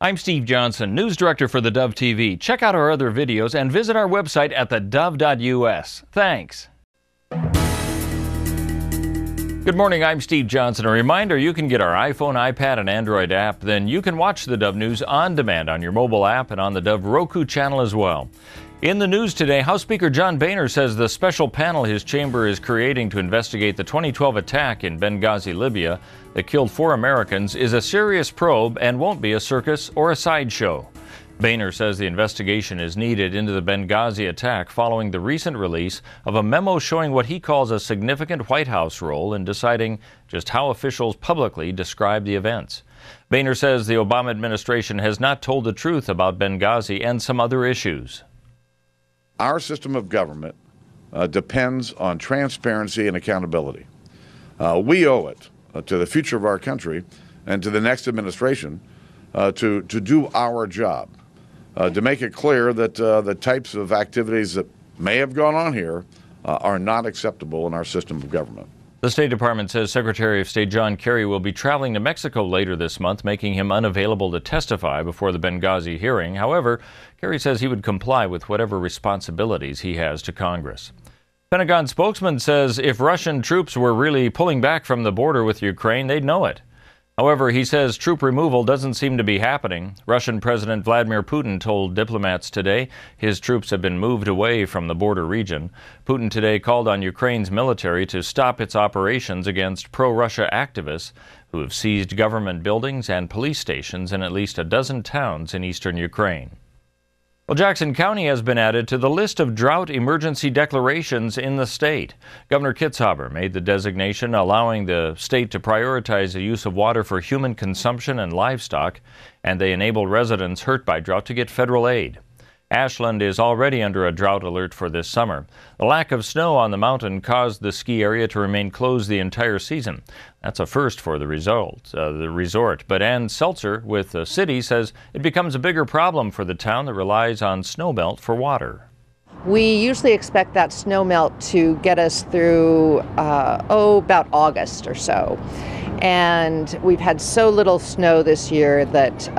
I'm Steve Johnson, News Director for theDove TV. Check out our other videos and visit our website at thedove.us. Thanks. Good morning, I'm Steve Johnson. A reminder, you can get our iPhone, iPad, and Android app. Then you can watch the Dove News on demand on your mobile app and on the Dove Roku channel as well. In the news today, House Speaker John Boehner says the special panel his chamber is creating to investigate the 2012 attack in Benghazi, Libya, that killed 4 Americans is a serious probe and won't be a circus or a sideshow. Boehner says the investigation is needed into the Benghazi attack following the recent release of a memo showing what he calls a significant White House role in deciding just how officials publicly describe the events. Boehner says the Obama administration has not told the truth about Benghazi and some other issues. Our system of government depends on transparency and accountability. We owe it to the future of our country and to the next administration to do our job, to make it clear that the types of activities that may have gone on here are not acceptable in our system of government. The State Department says Secretary of State John Kerry will be traveling to Mexico later this month, making him unavailable to testify before the Benghazi hearing. However, Kerry says he would comply with whatever responsibilities he has to Congress. Pentagon spokesman says if Russian troops were really pulling back from the border with Ukraine, they'd know it. However, he says troop removal doesn't seem to be happening. Russian President Vladimir Putin told diplomats today his troops have been moved away from the border region. Putin today called on Ukraine's military to stop its operations against pro-Russia activists who have seized government buildings and police stations in at least a dozen towns in eastern Ukraine. Well, Jackson County has been added to the list of drought emergency declarations in the state. Governor Kitzhaber made the designation, allowing the state to prioritize the use of water for human consumption and livestock, and they enable residents hurt by drought to get federal aid. Ashland is already under a drought alert for this summer. The lack of snow on the mountain caused the ski area to remain closed the entire season. That's a first for the resort. But Ann Seltzer with the city says it becomes a bigger problem for the town that relies on snowmelt for water. We usually expect that snowmelt to get us through, about August or so. And we've had so little snow this year that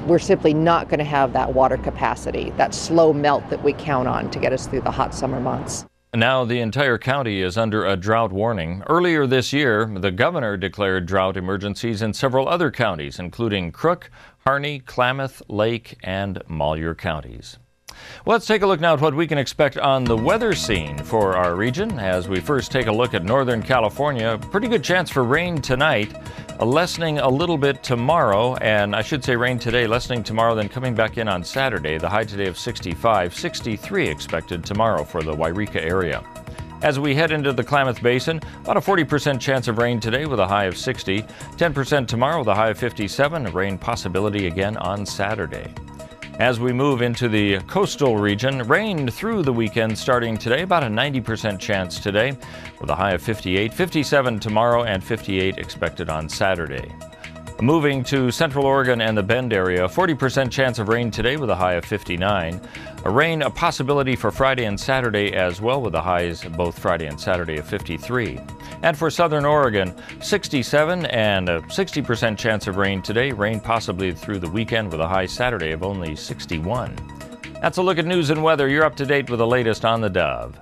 we're simply not going to have that water capacity, that slow melt that we count on to get us through the hot summer months. Now the entire county is under a drought warning. Earlier this year, the governor declared drought emergencies in several other counties, including Crook, Harney, Klamath, Lake, and Malheur counties. Well, let's take a look now at what we can expect on the weather scene for our region. As we first take a look at Northern California, pretty good chance for rain tonight, lessening a little bit tomorrow, and I should say rain today, lessening tomorrow, then coming back in on Saturday. The high today of 65, 63 expected tomorrow for the Wairika area. As we head into the Klamath Basin, about a 40% chance of rain today with a high of 60, 10% tomorrow with a high of 57, a rain possibility again on Saturday. As we move into the coastal region, rain through the weekend starting today, about a 90% chance today, with a high of 58, 57 tomorrow, and 58 expected on Saturday. Moving to Central Oregon and the Bend area, 40% chance of rain today with a high of 59. A possibility for Friday and Saturday as well, with the highs both Friday and Saturday of 53. And for Southern Oregon, 67 and a 60% chance of rain today, rain possibly through the weekend with a high Saturday of only 61. That's a look at news and weather. You're up to date with the latest on the Dove.